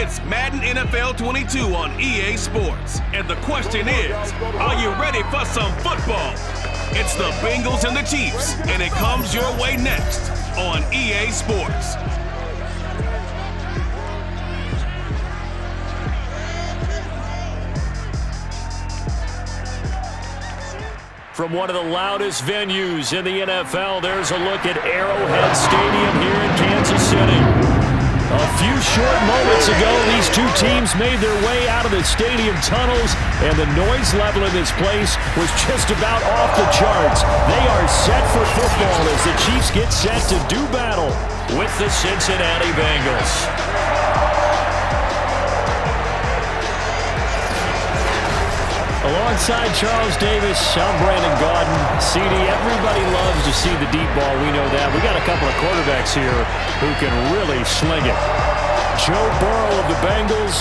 It's Madden NFL 22 on EA Sports. And the question is, are you ready for some football? It's the Bengals and the Chiefs, and it comes your way next on EA Sports. From one of the loudest venues in the NFL, there's a look at Arrowhead Stadium here in Kansas City. A few short moments ago, these two teams made their way out of the stadium tunnels, and the noise level in this place was just about off the charts. They are set for football as the Chiefs get set to do battle with the Cincinnati Bengals. Alongside Charles Davis, I'm Brandon Gaudin. CD, everybody loves to see the deep ball. We know that. We got a couple of quarterbacks here who can really sling it. Joe Burrow of the Bengals,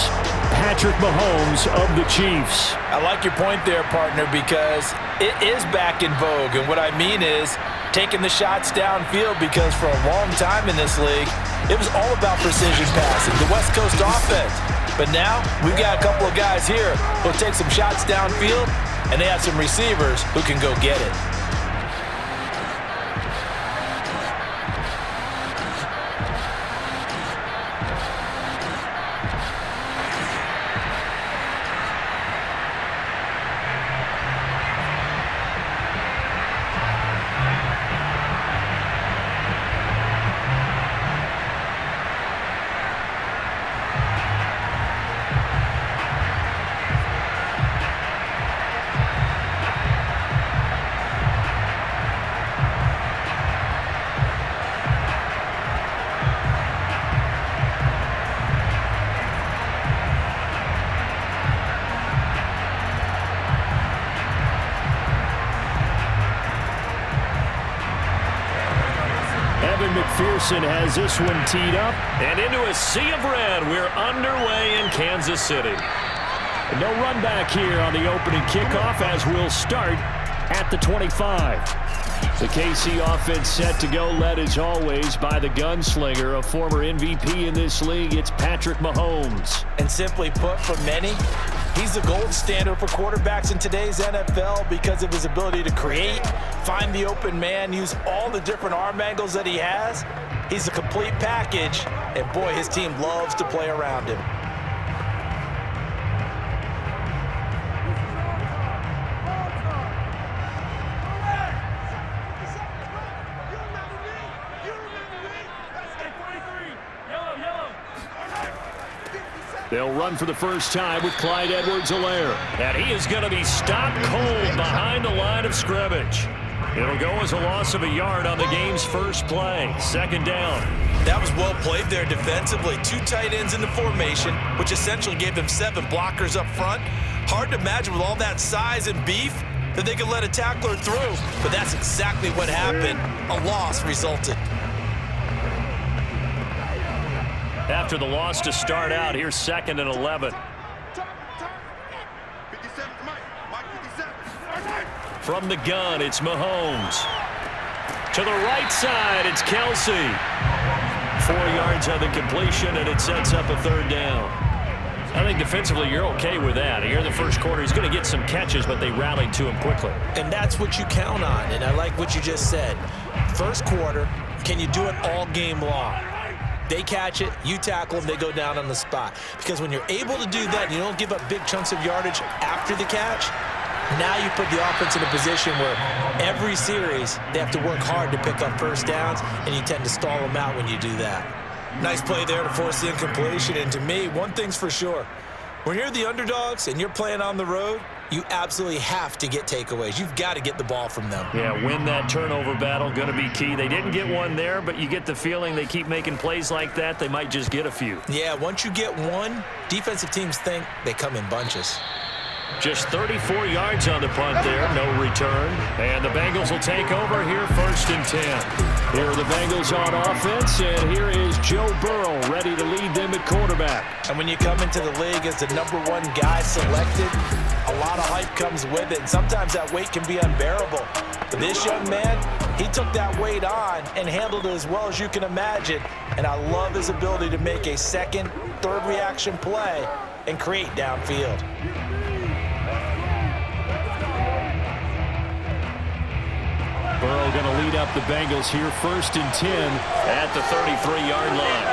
Patrick Mahomes of the Chiefs. I like your point there, partner, because it is back in vogue. And what I mean is taking the shots downfield, because for a long time in this league, it was all about precision passing, the West Coast offense. But now we've got a couple of guys here who'll take some shots downfield, and they have some receivers who can go get it. McPherson has this one teed up, and into a sea of red. We're underway in Kansas City. No run back here on the opening kickoff as we'll start at the 25. The KC offense set to go, led as always by the gunslinger, a former MVP in this league. It's Patrick Mahomes. And simply put, for many, he's the gold standard for quarterbacks in today's NFL because of his ability to create, find the open man, use all the different arm angles that he has. He's a complete package, and boy, his team loves to play around him. They'll run for the first time with Clyde Edwards-Helaire. And he is going to be stopped cold behind the line of scrimmage. It'll go as a loss of a yard on the game's first play. Second down. That was well played there defensively. Two tight ends in the formation, which essentially gave them 7 blockers up front. Hard to imagine with all that size and beef that they could let a tackler through. But that's exactly what happened. A loss resulted. After the loss to start out, here's 2nd and 11. From the gun, it's Mahomes. To the right side, it's Kelsey. 4 yards on the completion, and it sets up a 3rd down. I think defensively you're okay with that. Here in the first quarter, he's going to get some catches, but they rallied to him quickly. And that's what you count on, and I like what you just said. First quarter, can you do it all game long? They catch it, you tackle them, they go down on the spot. Because when you're able to do that, and you don't give up big chunks of yardage after the catch, now you put the offense in a position where every series they have to work hard to pick up first downs, and you tend to stall them out when you do that. Nice play there to force the incompletion, and to me, one thing's for sure. When you're the underdogs and you're playing on the road, you absolutely have to get takeaways. You've got to get the ball from them. Yeah, win that turnover battle, going to be key. They didn't get one there, but you get the feeling they keep making plays like that, they might just get a few. Yeah, once you get one, defensive teams think they come in bunches. Just 34 yards on the punt there, no return. And the Bengals will take over here 1st and 10. Here are the Bengals on offense, and here is Joe Burrow ready to lead them at quarterback. And when you come into the league as the #1 guy selected, a lot of hype comes with it, and sometimes that weight can be unbearable. But this young man, He took that weight on and handled it as well as you can imagine. And I love his ability to make a second, third reaction play and create downfield. Burrow going to lead up the Bengals here, 1st and 10 at the 33-yard line.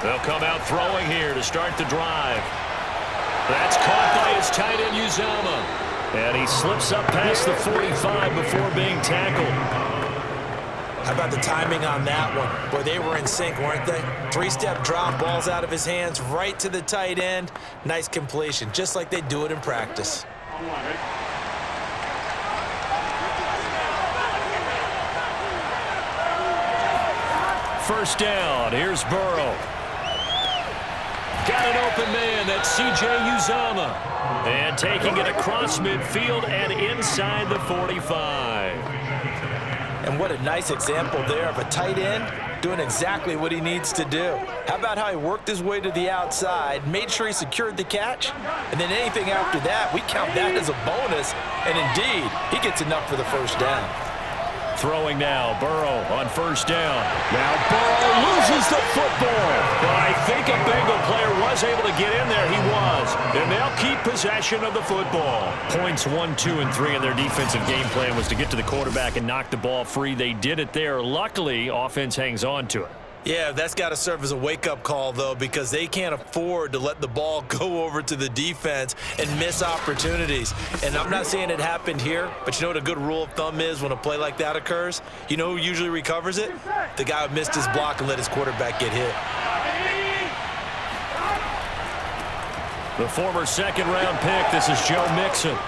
They'll come out throwing here to start the drive. That's caught by his tight end, Uzomah. And he slips up past the 45 before being tackled. How about the timing on that one? Boy, they were in sync, weren't they? 3-step drop, balls out of his hands, right to the tight end. Nice completion, just like they do it in practice. First down, here's Burrow. Got an open man, that's C.J. Uzomah. And taking it across midfield and inside the 45. And what a nice example there of a tight end doing exactly what he needs to do. How about how he worked his way to the outside, made sure he secured the catch, and then anything after that, we count that as a bonus. And indeed, he gets enough for the first down. Throwing now, Burrow on first down. Now Burrow loses the football. But I think a Bengal player was able to get in there. He was. And they'll keep possession of the football. Points 1, 2, and 3 in their defensive game plan was to get to the quarterback and knock the ball free. They did it there. Luckily, offense hangs on to it. Yeah, that's got to serve as a wake-up call, though, because they can't afford to let the ball go over to the defense and miss opportunities. And I'm not saying it happened here, but you know what a good rule of thumb is when a play like that occurs? You know who usually recovers it? The guy who missed his block and let his quarterback get hit. The former second-round pick, this is Joe Mixon.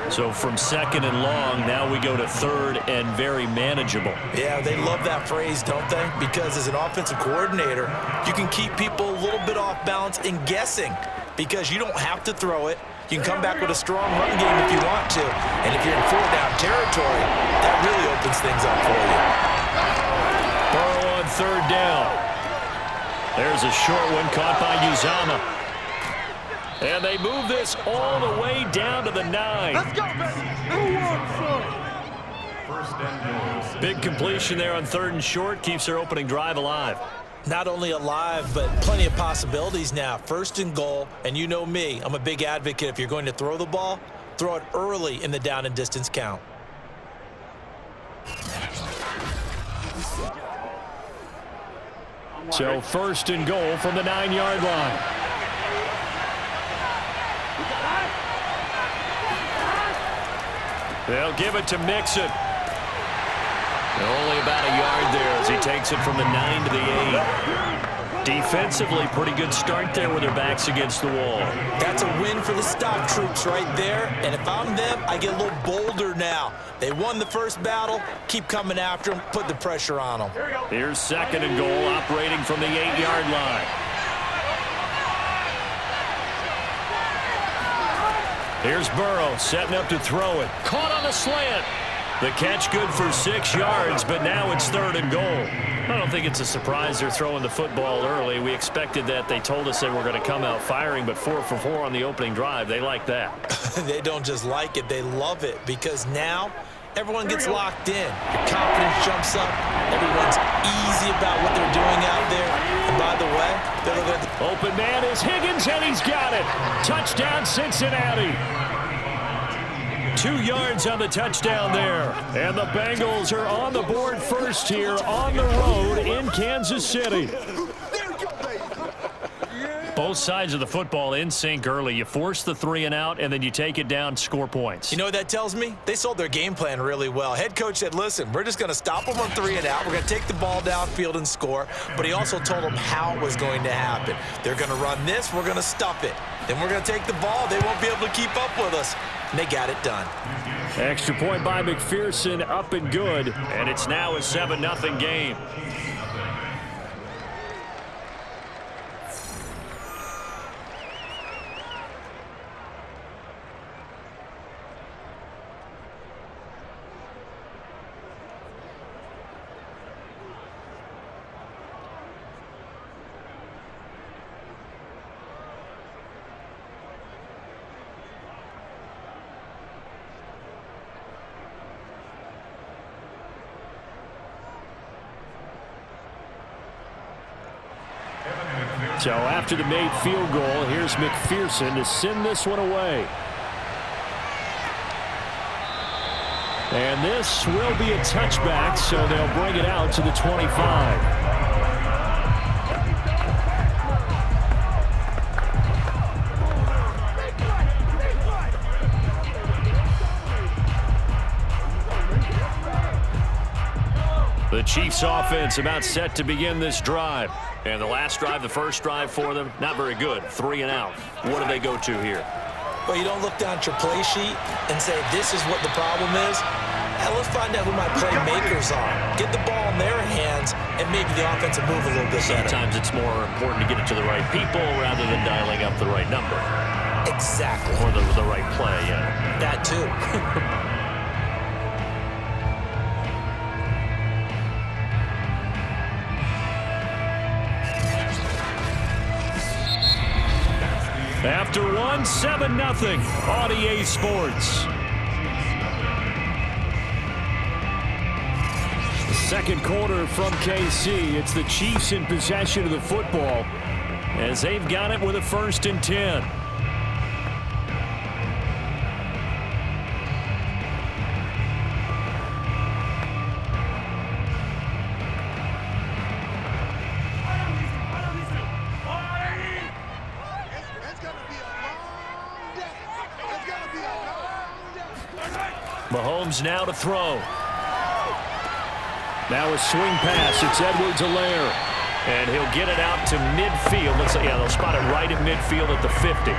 So from second and long, now we go to third and very manageable. Yeah, they love that phrase, don't they? Because as an offensive coordinator, you can keep people a little bit off balance and guessing because you don't have to throw it. You can come back with a strong run game if you want to. And if you're in 4-down territory, that really opens things up for you. Burrow on third down. There's a short one caught by Uzomah. And they move this all the way down to the 9. Let's go, baby. Big completion there on third and short. Keeps their opening drive alive. Not only alive, but plenty of possibilities now. First and goal, and you know me. I'm a big advocate. If you're going to throw the ball, throw it early in the down and distance count. So first and goal from the 9-yard line. They'll give it to Mixon. Only about a yard there as he takes it from the 9 to the 8. Defensively, pretty good start there with their backs against the wall. That's a win for the stop troops right there. And if I'm them, I get a little bolder now. They won the first battle. Keep coming after them. Put the pressure on them. Here's second and goal operating from the 8-yard line. Here's Burrow setting up to throw it. Caught on the slant. The catch good for 6 yards, but now it's third and goal. I don't think it's a surprise they're throwing the football early. We expected that. They told us they were going to come out firing, but 4 for 4 on the opening drive. They like that. They don't just like it. They love it because now everyone gets locked in. Your confidence jumps up. Everyone's easy about what they're doing out there. And by the way, they're looking at the open man is Higgins, and he's got it. Touchdown, Cincinnati. 2 yards on the touchdown there. And the Bengals are on the board first here on the road in Kansas City. Both sides of the football in sync early. You force the 3 and out, and then you take it down, score points. You know what that tells me? They sold their game plan really well. Head coach said, listen, we're just going to stop them on 3 and out. We're going to take the ball downfield and score. But he also told them how it was going to happen. They're going to run this. We're going to stuff it. Then we're going to take the ball. They won't be able to keep up with us. And they got it done. Extra point by McPherson, up and good. And it's now a 7-0 game. So after the made field goal, here's McPherson to send this one away. And this will be a touchback, so they'll bring it out to the 25. The Chiefs offense about set to begin this drive. And the last drive, the first drive for them, not very good. 3 and out. What do they go to here? Well, you don't look down at your play sheet and say, this is what the problem is. Let's find out who my playmakers are. Get the ball in their hands, and maybe the offense will move a little bit better. Sometimes it's more important to get it to the right people rather than dialing up the right number. Exactly. Or the right play, yeah. That too. After 1, 7-0 on EA Sports. Second quarter from KC. It's the Chiefs in possession of the football as they've got it with a 1st and 10. Mahomes now to throw. Now a swing pass. It's Edwards-Helaire. And he'll get it out to midfield. They'll spot it right at midfield at the 50.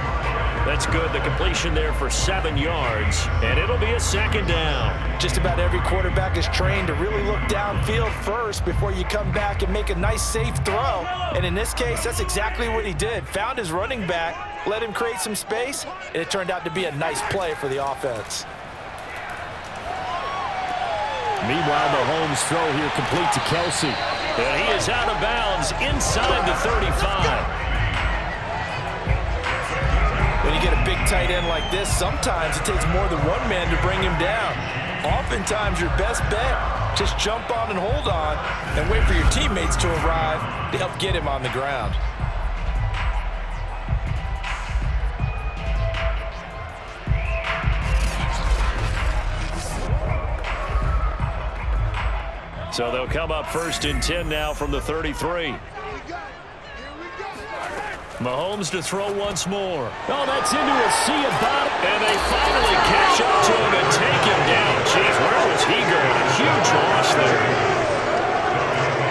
That's good. The completion there for 7 yards. And it'll be a 2nd down. Just about every quarterback is trained to really look downfield first before you come back and make a nice, safe throw. And in this case, that's exactly what he did. Found his running back, let him create some space, and it turned out to be a nice play for the offense. Meanwhile, the Mahomes throw here complete to Kelsey. And he is out of bounds inside the 35. When you get a big tight end like this, sometimes it takes more than one man to bring him down. Oftentimes, your best bet, just jump on and hold on and wait for your teammates to arrive to help get him on the ground. So they'll come up 1st and 10 now from the 33. Mahomes to throw once more. Oh, that's into a sea of bottom. And they finally catch up to him and take him down. Jeez, where was he going? A huge loss there.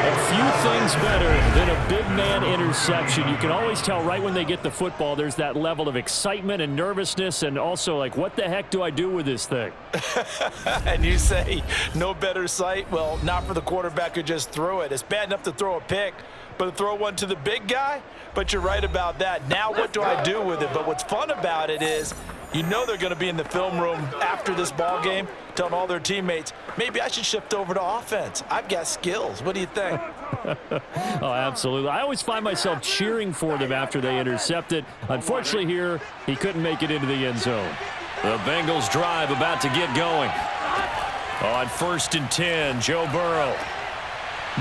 A few things better than a big man interception. You can always tell right when they get the football, there's that level of excitement and nervousness and also like, what the heck do I do with this thing? And you say, no better sight? Well, not for the quarterback who just threw it. It's bad enough to throw a pick, but to throw one to the big guy? But you're right about that. Now what do I do with it? But what's fun about it is, you know they're going to be in the film room after this ball game telling all their teammates, maybe I should shift over to offense. I've got skills. What do you think? Oh, absolutely. I always find myself cheering for them after they intercept it. Unfortunately here, he couldn't make it into the end zone. The Bengals drive about to get going. On 1st and 10, Joe Burrow.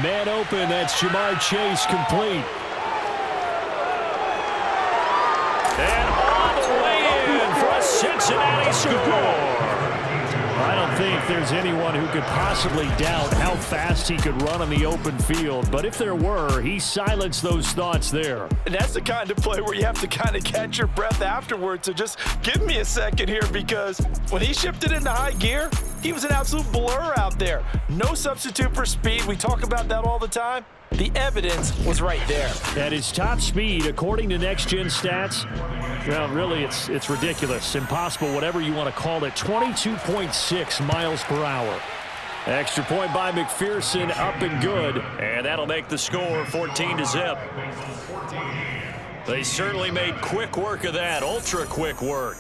Man open, that's Jamar Chase complete. And all the way in for a Cincinnati score. I don't think there's anyone who could possibly doubt how fast he could run on the open field. But if there were, he silenced those thoughts there. And that's the kind of play where you have to kind of catch your breath afterwards. So just give me a second here, because when he shifted into high gear, he was an absolute blur out there. No substitute for speed. We talk about that all the time. The evidence was right there. At his top speed, according to Next Gen Stats, well, really, it's ridiculous. Impossible, whatever you want to call it. 22.6 miles per hour. Extra point by McPherson, up and good. And that'll make the score 14-0. They certainly made quick work of that, ultra quick work.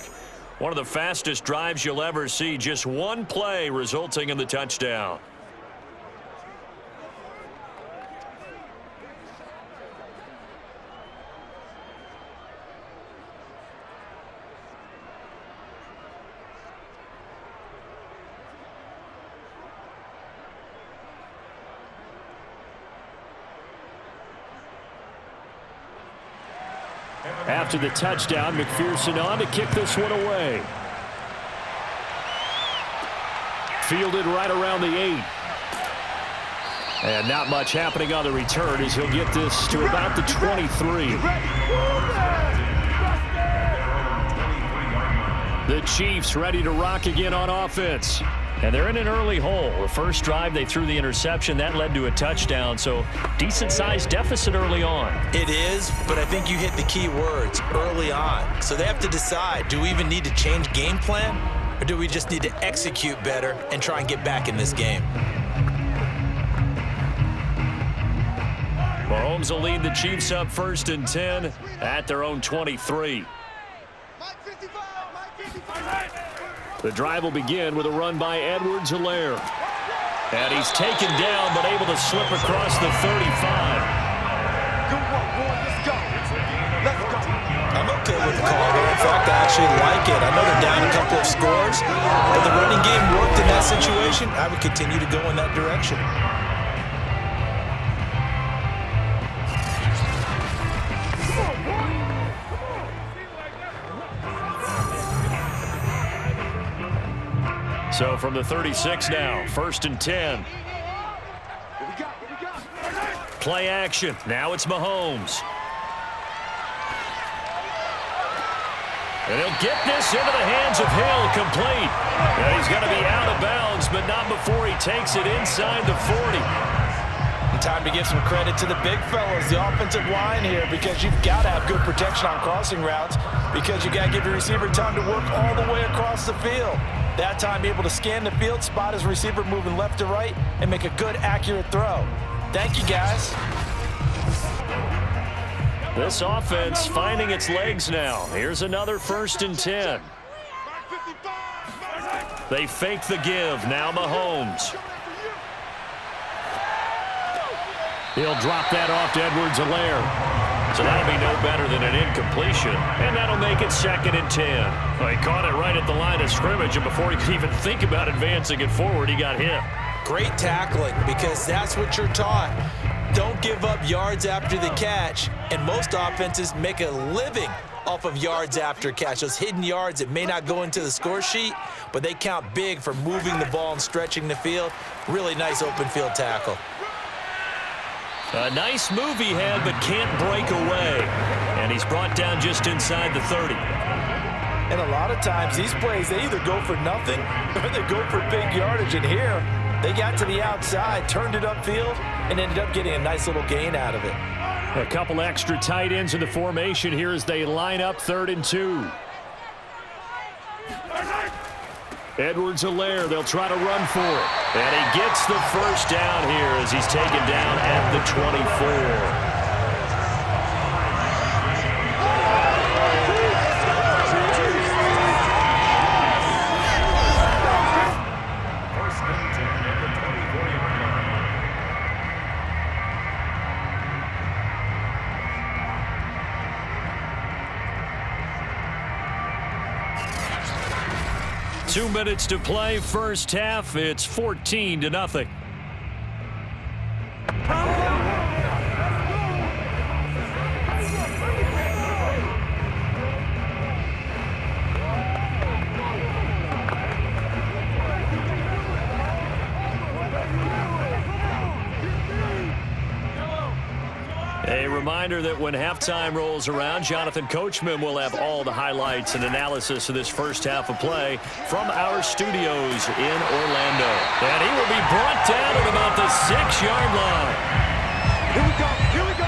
One of the fastest drives you'll ever see. Just one play resulting in the touchdown. After the touchdown, McPherson on to kick this one away. Fielded right around the 8. And not much happening on the return as he'll get this to about the 23. The Chiefs ready to rock again on offense. And they're in an early hole. The first drive, they threw the interception. That led to a touchdown, so decent-sized deficit early on. It is, but I think you hit the key words, early on. So they have to decide, do we even need to change game plan, or do we just need to execute better and try and get back in this game? Mahomes will lead the Chiefs up 1st and 10 at their own 23. The drive will begin with a run by Edwards-Helaire. And he's taken down, but able to slip across the 35. I'm okay with the call, though. In fact, I actually like it. I know they're down a couple of scores, but the running game worked in that situation. I would continue to go in that direction. So from the 36 now, 1st and 10. Play action. Now it's Mahomes. And he'll get this into the hands of Hill, complete. And he's going to be out of bounds, but not before he takes it inside the 40. And time to give some credit to the big fellas, the offensive line here, because you've got to have good protection on crossing routes, because you got to give your receiver time to work all the way across the field. That time, be able to scan the field, spot his receiver moving left to right, and make a good, accurate throw. Thank you, guys. This offense finding its legs now. Here's another 1st and 10. They fake the give. Now Mahomes. He'll drop that off to Edwards-Helaire. So that'll be no better than an incompletion. And that'll make it 2nd and 10. Well, he caught it right at the line of scrimmage, and before he could even think about advancing it forward, he got hit. Great tackling, because that's what you're taught. Don't give up yards after the catch, and most offenses make a living off of yards after catch. Those hidden yards that may not go into the score sheet, but they count big for moving the ball and stretching the field. Really nice open field tackle. A nice move he had, but can't break away. And he's brought down just inside the 30. And a lot of times, these plays, they either go for nothing or they go for big yardage. And here, they got to the outside, turned it upfield, and ended up getting a nice little gain out of it. A couple extra tight ends in the formation here as they line up 3rd and 2. Edwards-Helaire, they'll try to run for it. And he gets the first down here as he's taken down at the 24. Two minutes to play, first half. It's 14-0. A reminder that when halftime rolls around, Jonathan Coachman will have all the highlights and analysis of this first half of play from our studios in Orlando. And he will be brought down at about the 6-yard line. Here we go. Here we go.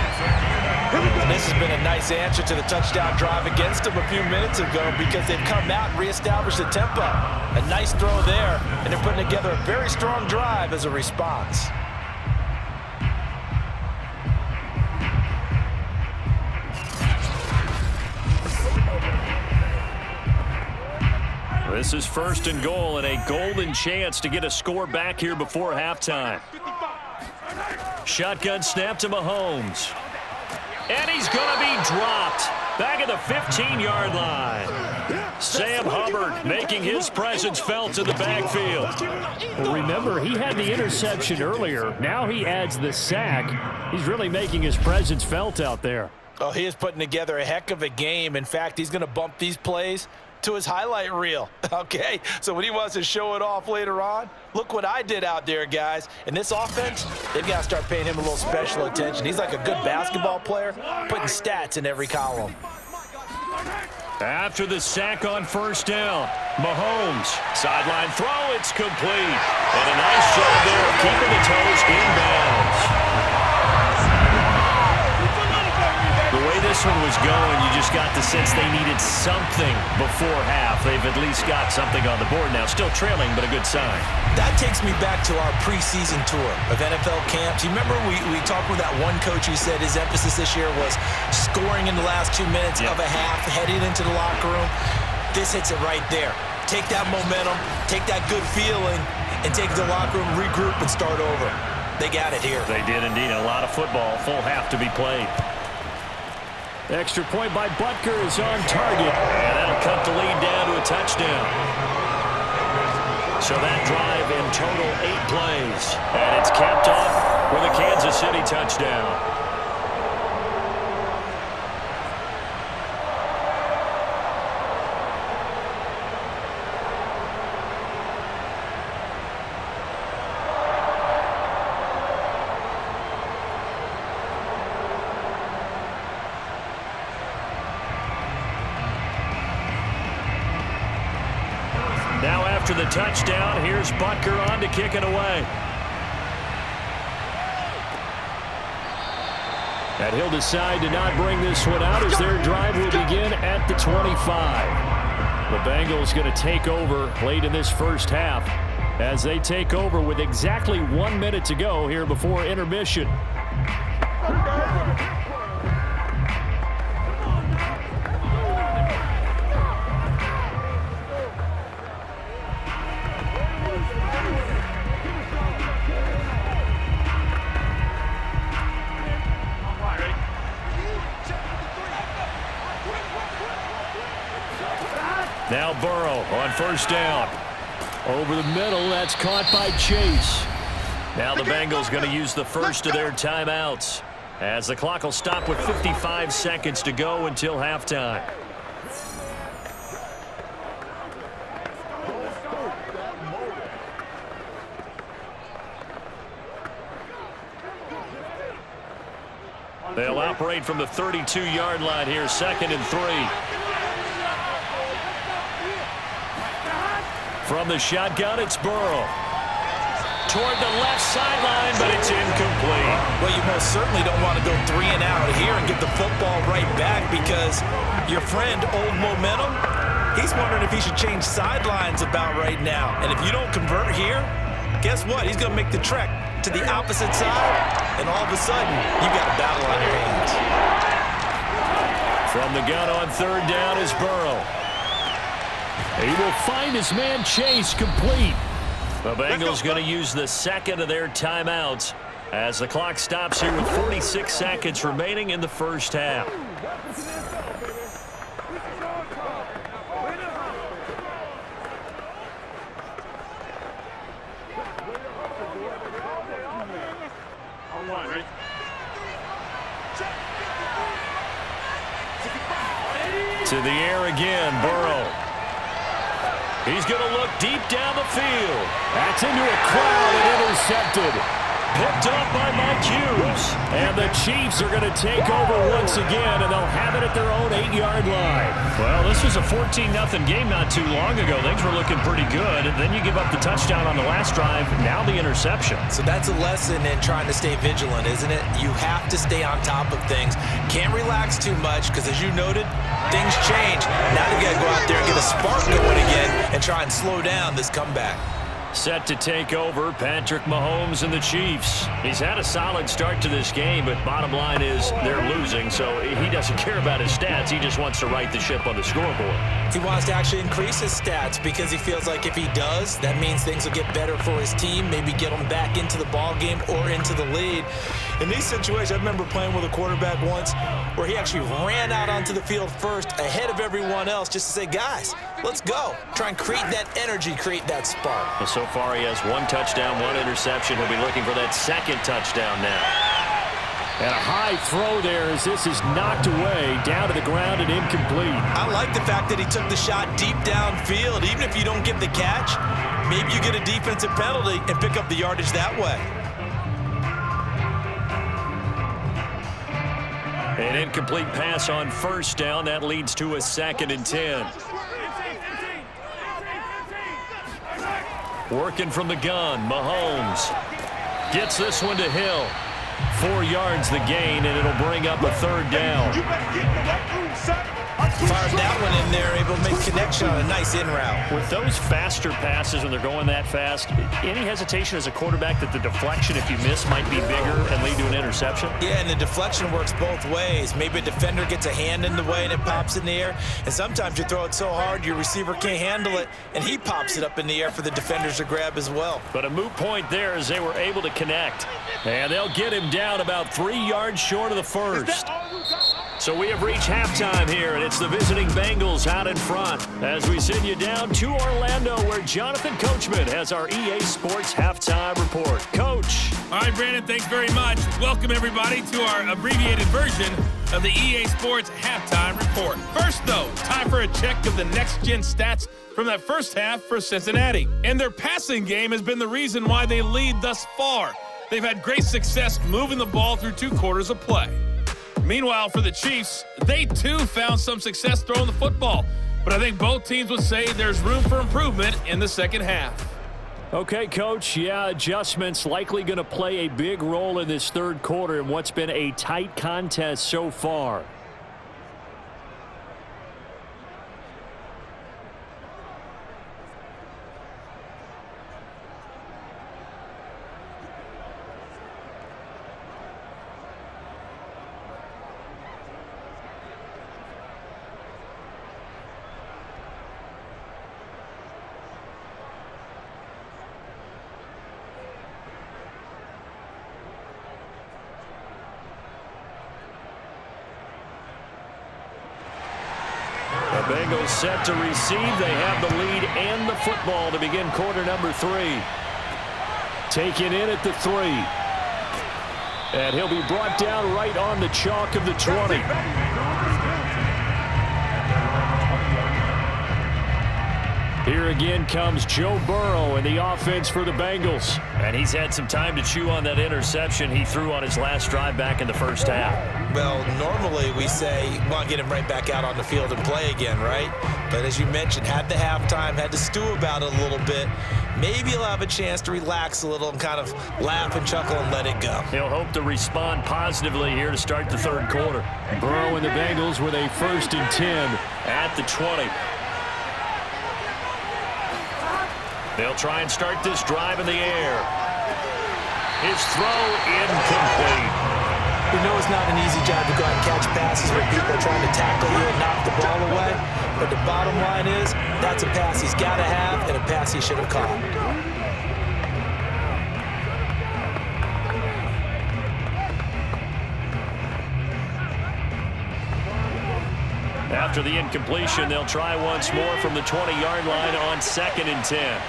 Here we go. This has been a nice answer to the touchdown drive against them a few minutes ago, because they've come out and reestablished the tempo. A nice throw there, and they're putting together a very strong drive as a response. This is 1st and goal and a golden chance to get a score back here before halftime. Shotgun snap to Mahomes. And he's going to be dropped back at the 15-yard line. Sam Hubbard making his presence felt in the backfield. Well, remember, he had the interception earlier. Now he adds the sack. He's really making his presence felt out there. Oh, he is putting together a heck of a game. In fact, he's going to bump these plays to his highlight reel, okay? So when he wants to show it off later on, look what I did out there, guys. And this offense, they've got to start paying him a little special attention. He's like a good basketball player, putting stats in every column. After the sack on first down, Mahomes, sideline throw, it's complete. And a nice job there of keeping the toes inbounds. The way this one was going, you just got the sense they needed something before half. They've at least got something on the board now. Still trailing, but a good sign. That takes me back to our preseason tour of NFL camps. You remember we talked with that one coach who said his emphasis this year was scoring in the last 2 minutes of a half, heading into the locker room. This hits it right there. Take that momentum, take that good feeling, and take the locker room, regroup, and start over. They got it here. They did indeed. A lot of football, full half to be played. Extra point by Butker is on target, and that'll cut the lead down to a touchdown. So that drive in total 8 plays, and it's capped off with a Kansas City touchdown. Now after the touchdown, here's Butker on to kick it away. And he'll decide to not bring this one out as their drive will begin at the 25. The Bengals going to take over late in this first half as they take over with exactly 1 minute to go here before intermission. Now Burrow on first down. Over the middle, that's caught by Chase. Now the Bengals going to use the first of their timeouts as the clock will stop with 55 seconds to go until halftime. They'll operate from the 32-yard line here, 2nd and 3. From the shotgun, it's Burrow. Toward the left sideline, but it's incomplete. Well, you most certainly don't want to go 3 and out here and get the football right back because your friend, Old Momentum, he's wondering if he should change sidelines about right now. And if you don't convert here, guess what? He's going to make the trek to the opposite side, and all of a sudden, you've got a battle on your hands. From the gun on 3rd down is Burrow. He will find his man Chase complete. The Bengals going to use the 2nd of their timeouts as the clock stops here with 46 seconds remaining in the first half. To the air again, Burrow. He's going to look deep down the field. That's into a crowd and intercepted. Picked up by Mike Hughes. And the Chiefs are going to take over once again, and they'll have it at their own 8-yard line. Well, this was a 14-0 game not too long ago. Things were looking pretty good. And then you give up the touchdown on the last drive, now the interception. So that's a lesson in trying to stay vigilant, isn't it? You have to stay on top of things. Can't relax too much because, as you noted, things change. Now you got to go out there and get a spark going again and try and slow down this comeback. Set to take over, Patrick Mahomes and the Chiefs. He's had a solid start to this game, but bottom line is they're losing, so he doesn't care about his stats. He just wants to right the ship on the scoreboard. He wants to actually increase his stats because he feels like if he does, that means things will get better for his team, maybe get him back into the ball game or into the lead. In these situations, I remember playing with a quarterback once where he actually ran out onto the field first ahead of everyone else just to say, guys, let's go. Try and create that energy, create that spark. Well, so far he has 1 touchdown, 1 interception. He'll be looking for that 2nd touchdown now. And a high throw there as this is knocked away, down to the ground and incomplete. I like the fact that he took the shot deep downfield. Even if you don't get the catch, maybe you get a defensive penalty and pick up the yardage that way. An incomplete pass on first down. That leads to a 2nd and 10. Working from the gun, Mahomes gets this one to Hill. 4 yards the gain, and it'll bring up a 3rd down. Fired that one in there, able to make connection on a nice in route. With those faster passes when they're going that fast, any hesitation as a quarterback that the deflection, if you miss, might be bigger and lead to an interception? Yeah, and the deflection works both ways. Maybe a defender gets a hand in the way and it pops in the air. And sometimes you throw it so hard your receiver can't handle it, and he pops it up in the air for the defenders to grab as well. But a moot point there as they were able to connect. And they'll get him down about 3 yards short of the first. So we have reached halftime here, and it's the visiting Bengals out in front as we send you down to Orlando, where Jonathan Coachman has our EA Sports Halftime Report. Coach. All right, Brandon, thanks very much. Welcome, everybody, to our abbreviated version of the EA Sports Halftime Report. First, though, time for a check of the next-gen stats from that first half for Cincinnati. And their passing game has been the reason why they lead thus far. They've had great success moving the ball through 2 quarters of play. Meanwhile, for the Chiefs, they too found some success throwing the football. But I think both teams would say there's room for improvement in the second half. Okay, Coach, adjustments likely going to play a big role in this 3rd quarter in what's been a tight contest so far. The Bengals set to receive. They have the lead and the football to begin quarter number 3. Taken in at the 3. And he'll be brought down right on the chalk of the 20. Here again comes Joe Burrow and the offense for the Bengals. And he's had some time to chew on that interception he threw on his last drive back in the first half. Well, normally we say, well, get him right back out on the field and play again, right? But as you mentioned, had the halftime, had to stew about it a little bit. Maybe he'll have a chance to relax a little and kind of laugh and chuckle and let it go. He'll hope to respond positively here to start the 3rd quarter. Burrow and the Bengals with a 1st and 10 at the 20. They'll try and start this drive in the air. His throw incomplete. You know it's not an easy job to go out and catch passes when people are trying to tackle you and knock the ball away. But the bottom line is, that's a pass he's got to have and a pass he should have caught. After the incompletion, they'll try once more from the 20-yard line on 2nd and 10.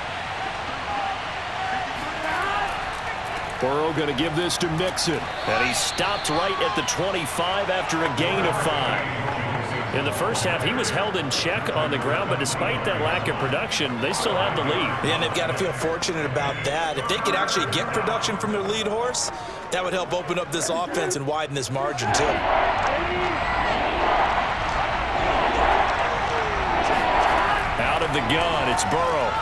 Burrow going to give this to Mixon. And he stopped right at the 25 after a gain of 5. In the first half, he was held in check on the ground, but despite that lack of production, they still have the lead. Yeah, and they've got to feel fortunate about that. If they could actually get production from their lead horse, that would help open up this offense and widen this margin, too. Out of the gun, it's Burrow.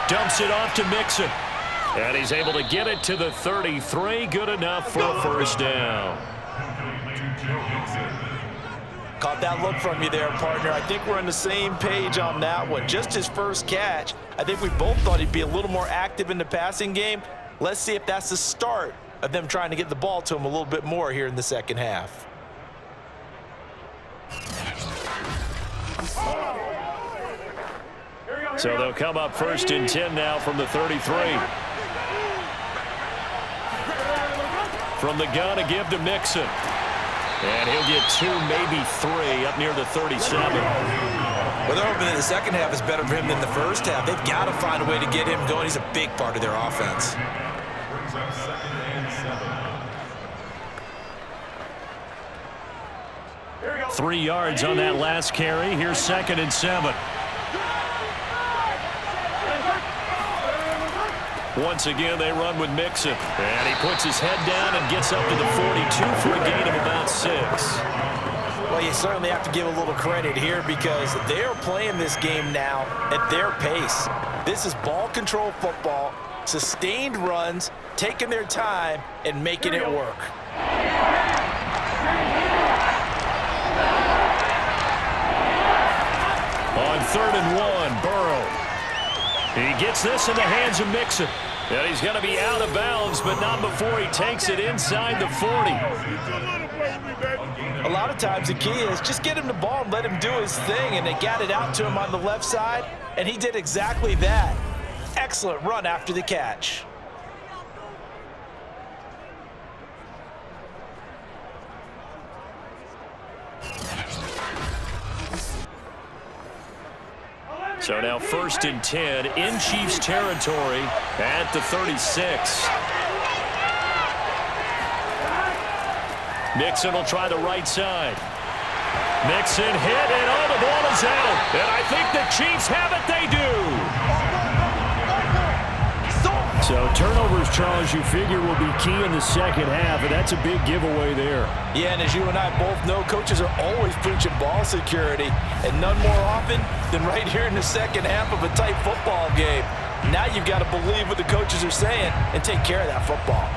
Dumps it off to Mixon. And he's able to get it to the 33. Good enough for a 1st down. Caught that look from you there, partner. I think we're on the same page on that one. Just his first catch. I think we both thought he'd be a little more active in the passing game. Let's see if that's the start of them trying to get the ball to him a little bit more here in the second half. So they'll come up 1st and 10 now from the 33. From the gun, a give to Mixon. And he'll get 2, maybe 3, up near the 37. Well, they're hoping that the second half is better for him than the first half. They've got to find a way to get him going. He's a big part of their offense. 3 yards on that last carry. Here's 2nd and 7. Once again, they run with Mixon. And he puts his head down and gets up to the 42 for a gain of about 6. Well, you certainly have to give a little credit here because they're playing this game now at their pace. This is ball control football, sustained runs, taking their time, and making it work. On 3rd and 1, Burrow. He gets this in the hands of Mixon. And he's going to be out of bounds, but not before he takes it inside the 40. A lot of times the key is just get him the ball and let him do his thing, and they got it out to him on the left side, and he did exactly that. Excellent run after the catch. So now 1st and 10 in Chiefs territory at the 36. Mixon will try the right side. Mixon hit, and oh, the ball is out. And I think the Chiefs have it. They do. So turnovers, Charles, you figure will be key in the second half, and that's a big giveaway there. Yeah, and as you and I both know, coaches are always preaching ball security, and none more often than right here in the second half of a tight football game. Now you've got to believe what the coaches are saying and take care of that football.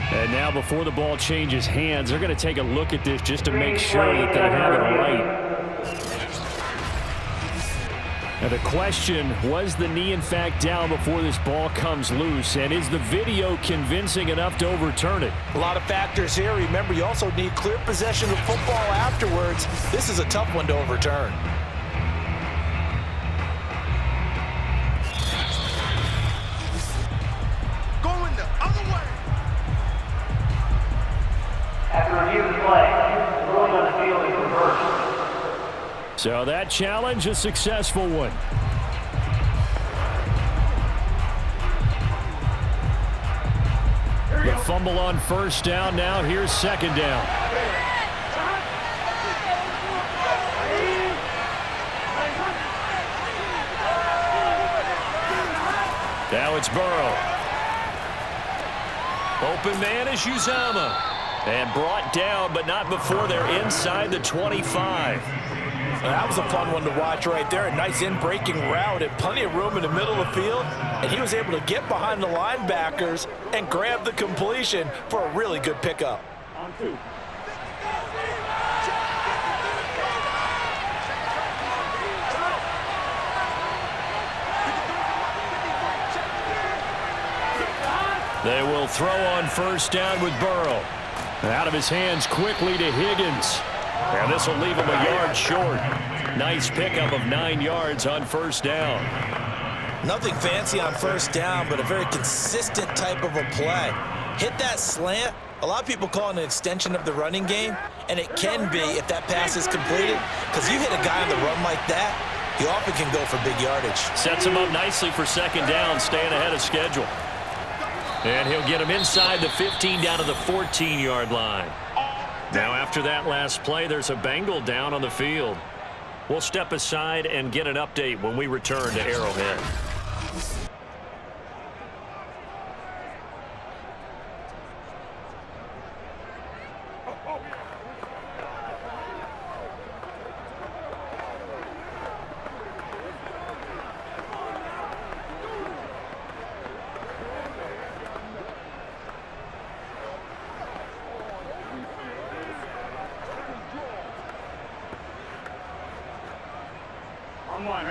And now before the ball changes hands, they're going to take a look at this just to make sure that they have it right. Now the question, was the knee in fact down before this ball comes loose? And is the video convincing enough to overturn it? A lot of factors here. Remember, you also need clear possession of football afterwards. This is a tough one to overturn. Going the other way. After review of the play, ruling on the field is reversed. So that challenge, a successful one. The fumble on 1st down. Now here's 2nd down. Now it's Burrow. Open man is Uzomah. And brought down, but not before they're inside the 25. That was a fun one to watch right there. A nice in-breaking route and plenty of room in the middle of the field. And he was able to get behind the linebackers and grab the completion for a really good pickup. On 2. They will throw on 1st down with Burrow. Out of his hands quickly to Higgins. And this will leave him a yard short. Nice pickup of 9 yards on 1st down. Nothing fancy on 1st down, but a very consistent type of a play. Hit that slant. A lot of people call it an extension of the running game, and it can be if that pass is completed, because you hit a guy on the run like that, you often can go for big yardage. Sets him up nicely for 2nd down, staying ahead of schedule. And he'll get him inside the 15 down to the 14-yard line. Now after that last play, there's a Bengal down on the field. We'll step aside and get an update when we return to Arrowhead.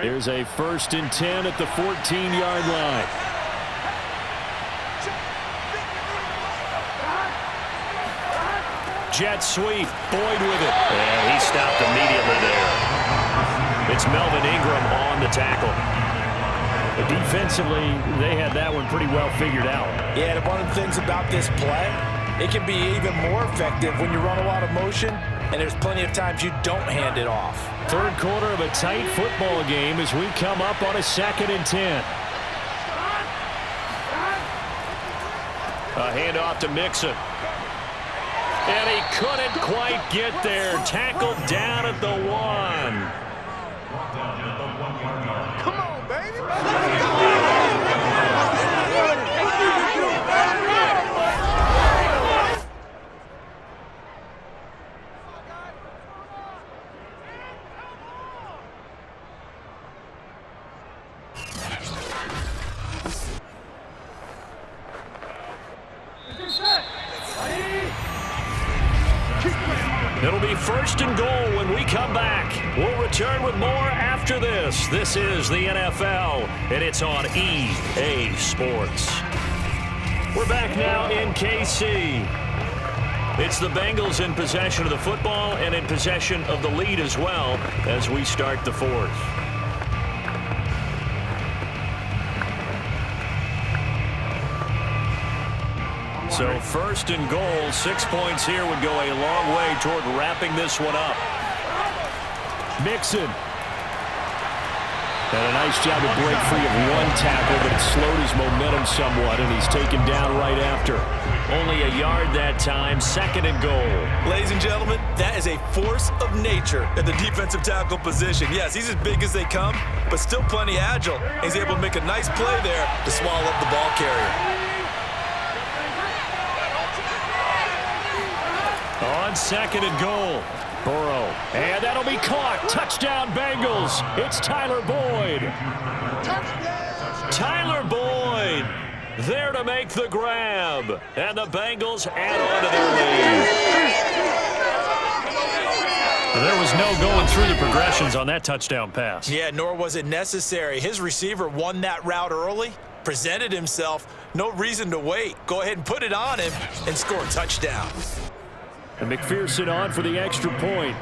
Here's a 1st and 10 at the 14-yard line. Jet sweep, Boyd with it. And he stopped immediately there. It's Melvin Ingram on the tackle. But defensively, they had that one pretty well figured out. Yeah, and one of the things about this play, It can be even more effective when you run a lot of motion, and there's plenty of times you don't hand it off. Third quarter of a tight football game as we come up on a 2nd and 10. A handoff to Mixon. And he couldn't quite get there. Tackled down at the 1. Come on, baby. It'll be 1st and goal when we come back. We'll return with more after this. This is the NFL, and it's on EA Sports. We're back now in KC. It's the Bengals in possession of the football and in possession of the lead as well as we start the 4th. So 1st and goal, 6 points here would go a long way toward wrapping this one up. Mixon. And a nice job to break free of 1 tackle, but it slowed his momentum somewhat, and he's taken down right after. Only a yard that time, 2nd and goal. Ladies and gentlemen, that is a force of nature at the defensive tackle position. Yes, he's as big as they come, but still plenty agile. He's able to make a nice play there to swallow up the ball carrier. On 2nd and goal, Burrow. And that'll be caught. Touchdown, Bengals. It's Tyler Boyd. Tyler Boyd there to make the grab. And the Bengals add on to their lead. There was no going through the progressions on that touchdown pass. Yeah, nor was it necessary. His receiver won that route early, presented himself. No reason to wait. Go ahead and put it on him and score a touchdown. And McPherson on for the extra point.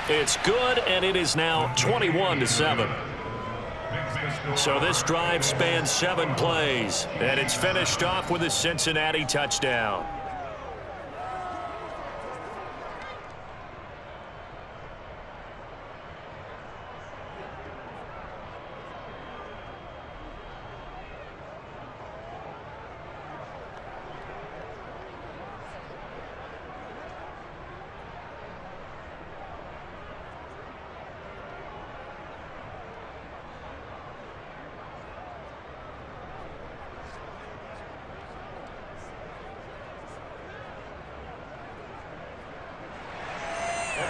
It's good, and it is now 21-7. So this drive spans 7 plays, and it's finished off with a Cincinnati touchdown.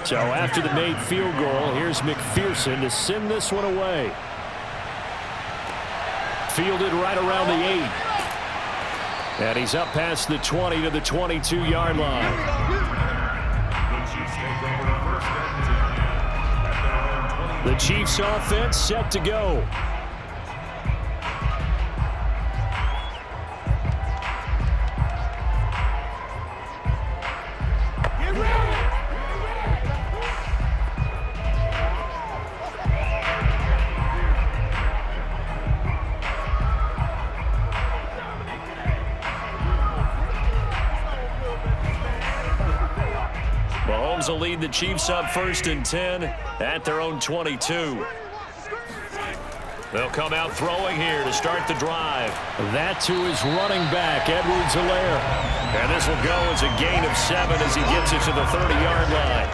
So after the made field goal, here's McPherson to send this one away. Fielded right around the 8. And he's up past the 20 to the 22-yard line. The Chiefs offense set to go. Mahomes will lead the Chiefs up 1st and 10 at their own 22. They'll come out throwing here to start the drive. That to his running back, Edwards-Helaire. And this will go as a gain of 7 as he gets it to the 30-yard line.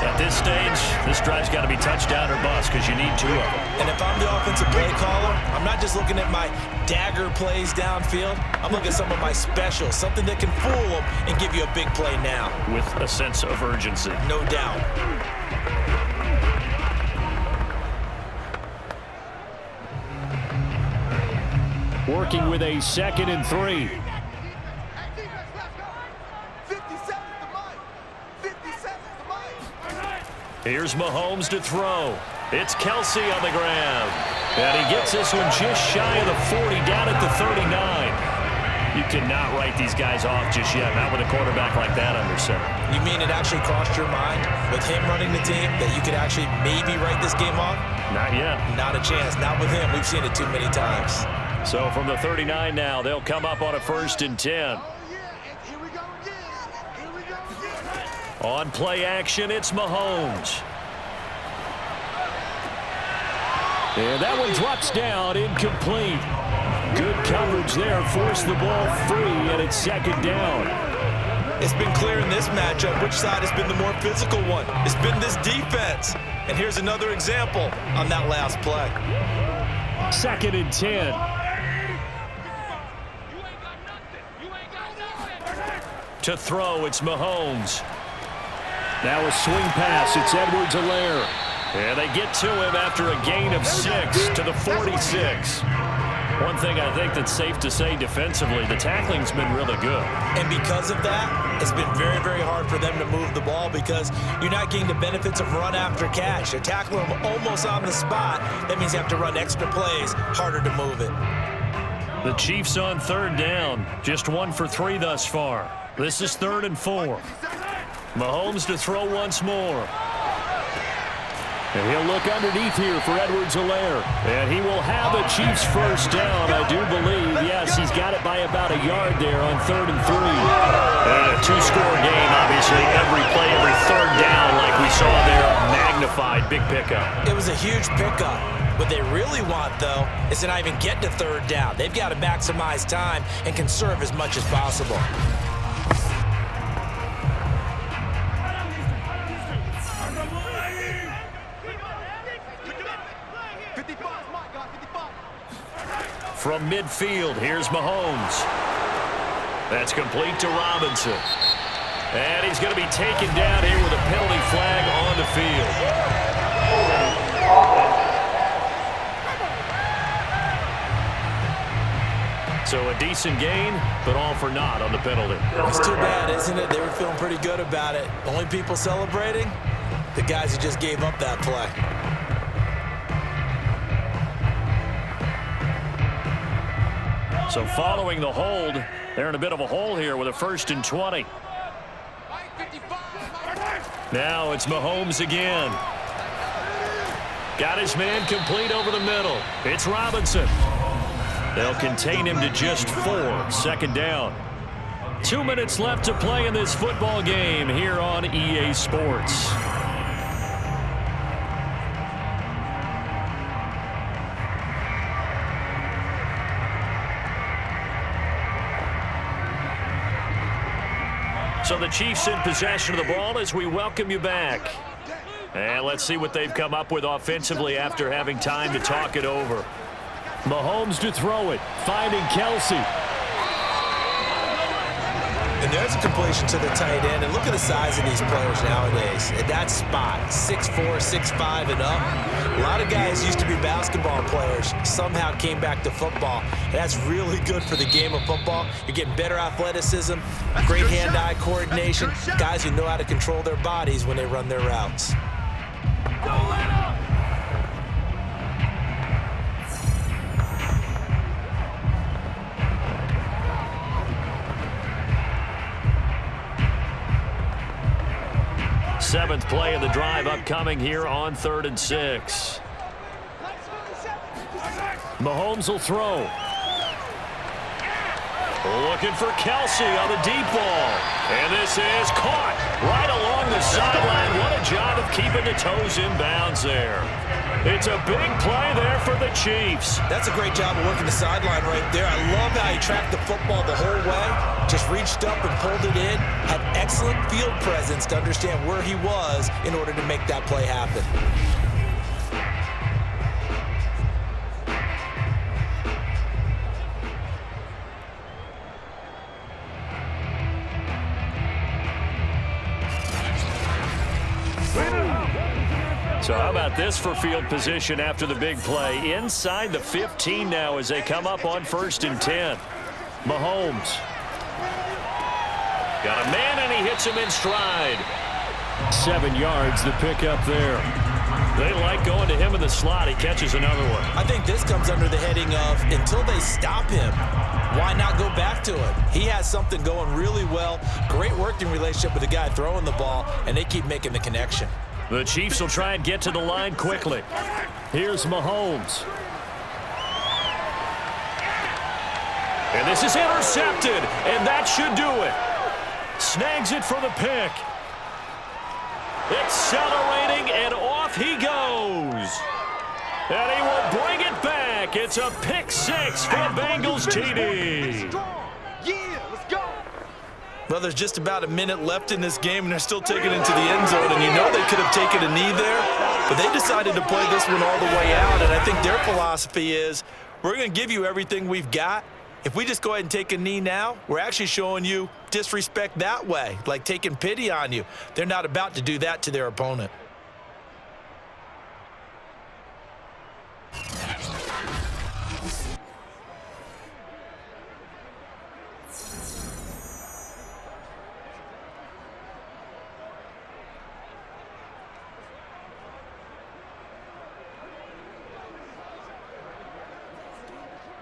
At this stage, this drive's got to be touchdown or bust because you need 2 of them. And if I'm the offensive play caller, I'm not just looking at my dagger plays downfield. I'm looking at some of my specials, something that can fool them and give you a big play now. With a sense of urgency. No doubt. Working with a 2nd and 3. Here's Mahomes to throw. It's Kelsey on the grab. And he gets this one just shy of the 40, down at the 39. You cannot write these guys off just yet, not with a quarterback like that under center. You mean it actually crossed your mind with him running the team that you could actually maybe write this game off? Not yet. Not a chance. Not with him. We've seen it too many times. So from the 39 now, they'll come up on a 1st and 10. On play action, it's Mahomes. And that one drops down, incomplete. Good coverage there, forced the ball free, and it's 2nd down. It's been clear in this matchup which side has been the more physical one. It's been this defense. And here's another example on that last play. 2nd and 10. To throw, it's Mahomes. Now a swing pass, it's Edwards-Helaire. And they get to him after a gain of 6 to the 46. One thing I think that's safe to say defensively, the tackling's been really good. And because of that, it's been very, very hard for them to move the ball because you're not getting the benefits of run after catch. They're tackling them almost on the spot. That means you have to run extra plays, harder to move it. The Chiefs on 3rd down, just 1 for 3 thus far. This is 3rd and 4. Mahomes to throw once more. And he'll look underneath here for Edwards-Helaire. And he will have the Chiefs 1st down, I do believe. Yes, he's got it by about a yard there on 3rd and 3. And a 2-score game, obviously. Every play, every 3rd down, like we saw there, magnified, big pickup. It was a huge pickup. What they really want, though, is to not even get to 3rd down. They've got to maximize time and conserve as much as possible. From midfield, here's Mahomes. That's complete to Robinson. And he's going to be taken down here with a penalty flag on the field. So a decent gain, but all for naught on the penalty. It's too bad, isn't it? They were feeling pretty good about it. Only people celebrating? The guys who just gave up that play. So following the hold, they're in a bit of a hole here with a 1st and 20. Now it's Mahomes again. Got his man complete over the middle. It's Robinson. They'll contain him to just 4, 2nd down. 2 minutes left to play in this football game here on EA Sports. So the Chiefs in possession of the ball as we welcome you back. And let's see what they've come up with offensively after having time to talk it over. Mahomes to throw it, finding Kelsey. And there's a completion to the tight end. And look at the size of these players nowadays. At that spot, 6'4", 6'5", and up. A lot of guys used to be basketball players, somehow came back to football. And that's really good for the game of football. You're getting better athleticism, great hand-eye coordination, guys who know how to control their bodies when they run their routes. Seventh play of the drive upcoming here on 3rd and 6. Mahomes will throw. Looking for Kelsey on the deep ball. And this is caught right along the sideline. What a job of keeping the toes in bounds there. It's a big play there for the Chiefs. That's a great job of working the sideline right there. I love how he tracked the football the whole way. Just reached up and pulled it in. Had excellent field presence to understand where he was in order to make that play happen. So how about this for field position after the big play? Inside the 15 now as they come up on 1st and 10. Mahomes. Got a man and he hits him in stride. 7 yards the pick up there. They like going to him in the slot. He catches another one. I think this comes under the heading of until they stop him, why not go back to him? He has something going really well. Great working relationship with the guy throwing the ball, and they keep making the connection. The Chiefs will try and get to the line quickly. Here's Mahomes. And this is intercepted, and that should do it. Snags it for the pick. Accelerating, and off he goes. And he will bring it back. It's a pick six for Bengals TD. Yeah, let's go. Well, there's just about a minute left in this game, and they're still taking it into the end zone. And you know they could have taken a knee there, but they decided to play this one all the way out. And I think their philosophy is, we're going to give you everything we've got. If we just go ahead and take a knee now, we're actually showing you disrespect that way, like taking pity on you. They're not about to do that to their opponent.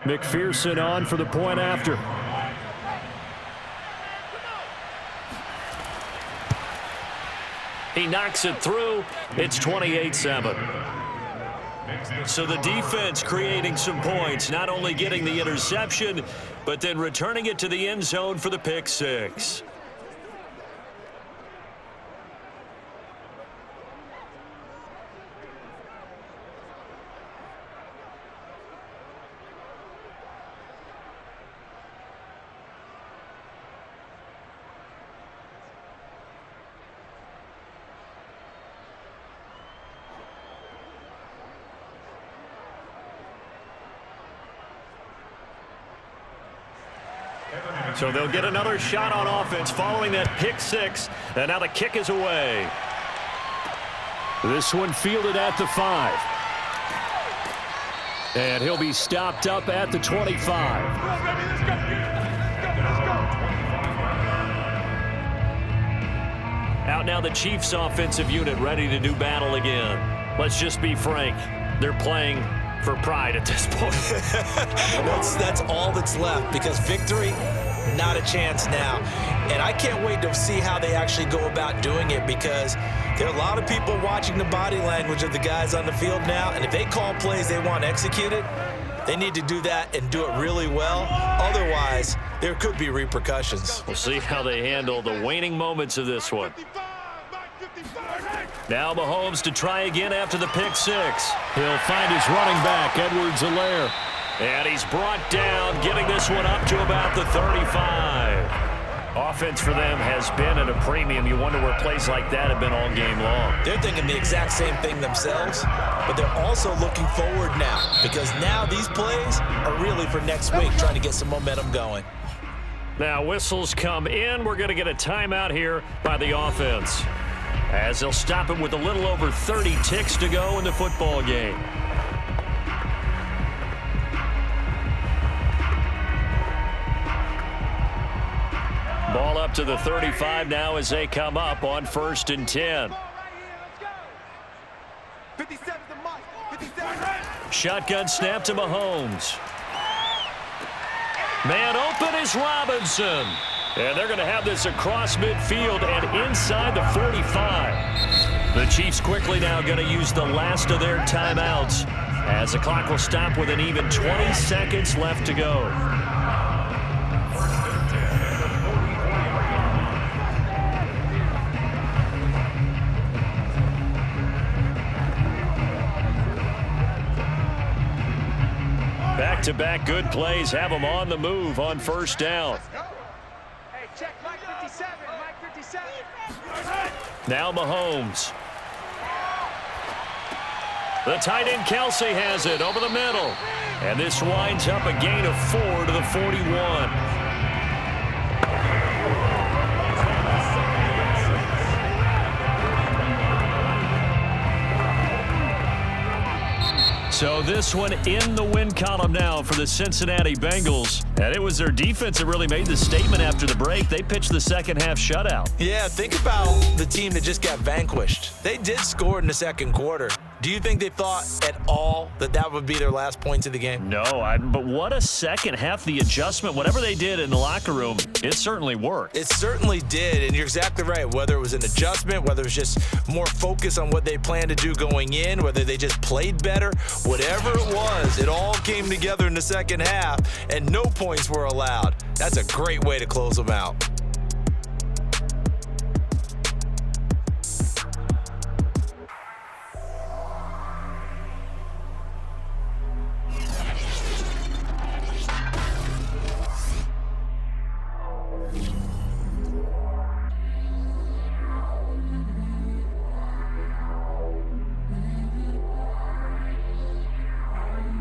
McPherson on for the point after. He knocks it through. It's 28-7. So the defense creating some points, not only getting the interception, but then returning it to the end zone for the pick six. So they'll get another shot on offense following that pick six. And now the kick is away. This one fielded at the 5. And he'll be stopped up at the 25. Out now the Chiefs offensive unit ready to do battle again. Let's just be frank. They're playing for pride at this point. That's all that's left, because victory, not a chance now. And I can't wait to see how they actually go about doing it, because there are a lot of people watching the body language of the guys on the field now, and if they call plays they want executed, they need to do that and do it really well. Otherwise, there could be repercussions. We'll see how they handle the waning moments of this one. Now Mahomes to try again after the pick six. He'll find his running back, Edwards-Helaire. And he's brought down, getting this one up to about the 35. Offense for them has been at a premium. You wonder where plays like that have been all game long. They're thinking the exact same thing themselves, but they're also looking forward now, because now these plays are really for next week, trying to get some momentum going. Now whistles come in. We're going to get a timeout here by the offense, as they'll stop it with a little over 30 ticks to go in the football game. Ball up to the 35 now as they come up on 1st and 10. Shotgun snap to Mahomes. Man open is Robinson. And they're going to have this across midfield and inside the 45. The Chiefs quickly now going to use the last of their timeouts, as the clock will stop with an even 20 seconds left to go. Back-to-back good plays have them on the move on 1st down. Hey, check Mike 57, Mike 57. Now Mahomes. The tight end Kelsey has it over the middle. And this winds up a gain of 4 to the 41. So this one in the win column now for the Cincinnati Bengals. And it was their defense that really made the statement after the break. They pitched the second half shutout. Yeah, think about the team that just got vanquished. They did score in the second quarter, Do you think they thought at all that that would be their last points of the game? No, but what a second half. The adjustment, whatever they did in the locker room, it certainly worked. It certainly did, and you're exactly right. Whether it was an adjustment, whether it was just more focus on what they planned to do going in, whether they just played better, whatever it was, it all came together in the second half, and no points were allowed. That's a great way to close them out.